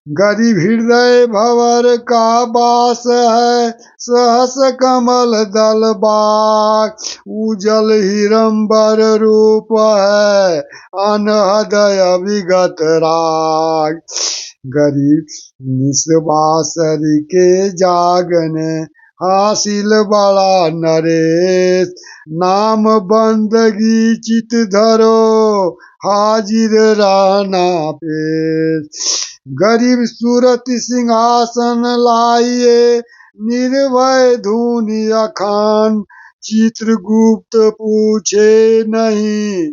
गरीब हृदय भंवर का वास है, सहस कमल दल बाग। उजल हिरंबर रूप है, अनहदय विगत राग। गरीब निस्वासरी के जागने, हासिल बड़ा नरेश। नाम बंदगी चित धरो, हाजिर रहना पेश। गरीब सूरत सिंहासन लाइए, निर्भय धूनि अखान। चित्रगुप्त पूछे नहीं,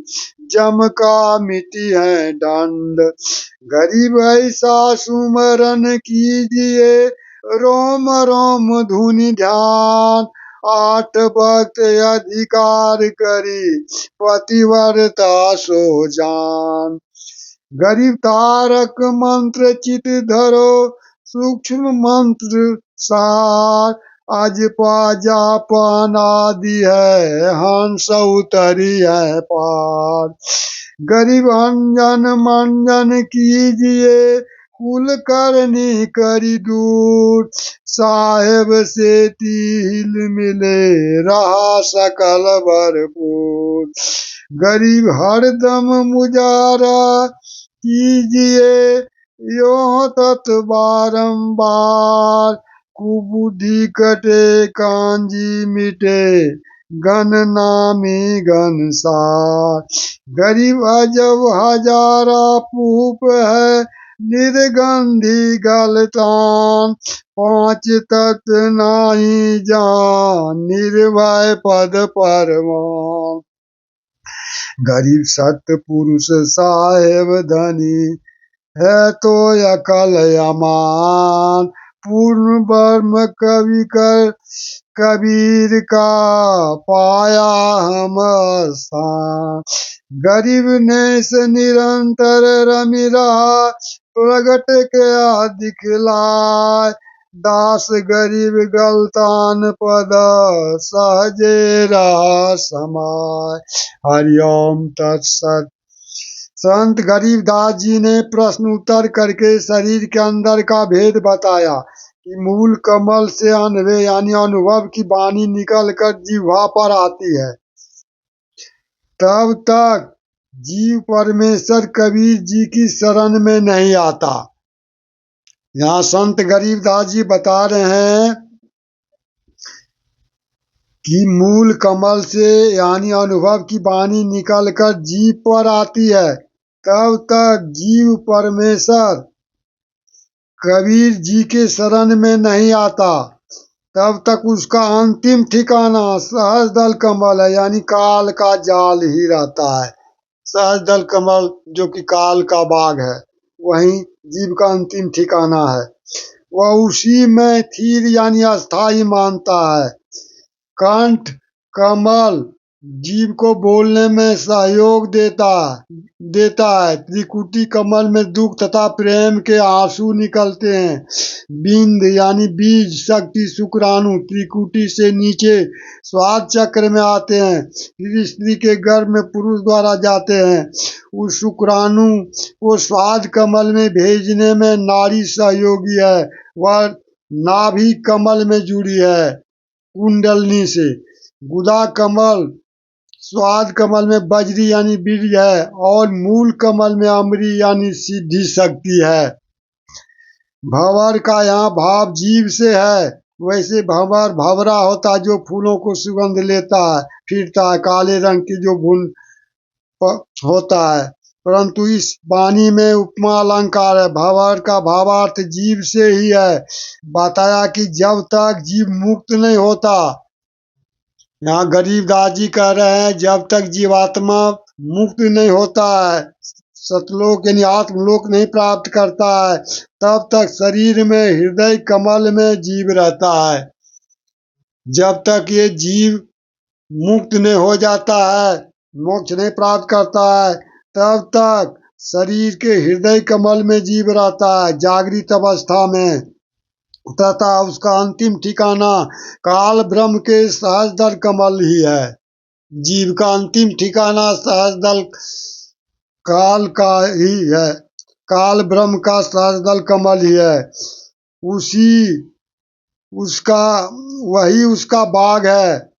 जम का मिटी है दंड। गरीब ऐसा सुमरन कीजिए, रोम रोम धुनि ध्यान। 8 वक्त अधिकार करी, पतिव्रता सो जान। गरीब तारक मंत्र चित धरो, सूक्ष्म मंत्र सार। आज जापन आदि है, हंस उतरी है पार। गरीब अंजन मंजन कीजिए, कुल करनी करी दूर। साहेब से तिल मिले, रहा सकल भरपूर। गरीब हरदम मुजारा कीजिए, यो तत् बारंबार। कुबुद्धि कटे, कांजी मिटे, गण नामी घनसार। गरीब अजब हजारा पूप है, निर्गंधी गलतान। 5 तत्व नाही जान, निर्भय पद परमान। गरीब सत्य पुरुष साहेब धनी है, तो अकल अमान। पूर्ण ब्रह्म कवि कर कबीर का, पाया हम स्थान। गरीब ने से निरंतर रमि रहा, प्रगट क्या दिखलाय। दास गरीब गलतान पद, सहजे रहा समाय। हरिओम तत्सत। संत गरीबदास जी ने प्रश्न उत्तर करके शरीर के अंदर का भेद बताया कि मूल कमल से अनवे यानी अनुभव की वाणी निकलकर जिह्वा पर आती है। तब तक जीव परमेश्वर कबीर जी की शरण में नहीं आता। यहाँ संत गरीबदास जी बता रहे हैं कि मूल कमल से यानी अनुभव की वाणी निकलकर जीव पर आती है। तब तक जीव परमेश्वर कबीर जी के शरण में नहीं आता। तब तक उसका अंतिम ठिकाना सहज दल कमल है, यानी काल का जाल ही रहता है। सहज दल कमल जो कि काल का बाग है, वही जीव का अंतिम ठिकाना है। वह उसी में स्थिर यानी अस्थाई मानता है। कंठ कमल जीव को बोलने में सहयोग देता है। त्रिकुटी कमल में दुख तथा प्रेम के आंसू निकलते हैं। बिंद यानी बीज शक्ति शुक्राणु त्रिकुटी से नीचे स्वाद चक्र में आते हैं, फिर स्त्री के गर्भ में पुरुष द्वारा जाते हैं। उस शुक्राणु को स्वाद कमल में भेजने में नाड़ी सहयोगी है। वह नाभि कमल में जुड़ी है कुंडलनी से। गुदा कमल स्वाद कमल में बजरी यानी बीज है, और मूल कमल में अमरी यानी सिद्धि शक्ति है। भंवर का यहाँ भाव जीव से है। वैसे भंवर भंवरा होता है जो फूलों को सुगंध लेता है, फिरता है, काले रंग की जो भून होता है। परंतु इस वाणी में उपमा अलंकार है। भंवर का भावार्थ जीव से ही है। बताया कि जब तक जीव मुक्त नहीं होता, यहाँ गरीबदास जी कह रहे हैं जब तक जीवात्मा मुक्त नहीं होता है, सतलोक यानी आत्मलोक नहीं प्राप्त करता है, तब तक शरीर में हृदय कमल में जीव रहता है। जब तक ये जीव मुक्त नहीं हो जाता है, मोक्ष नहीं प्राप्त करता है, तब तक शरीर के हृदय कमल में जीव रहता है जागृत अवस्था में, तथा उसका अंतिम ठिकाना काल ब्रह्म के सहज दल कमल ही है। जीव का अंतिम ठिकाना सहज दल काल का ही है। काल ब्रह्म का सहस्त्रदल कमल ही है। उसी उसका वही उसका बाग है।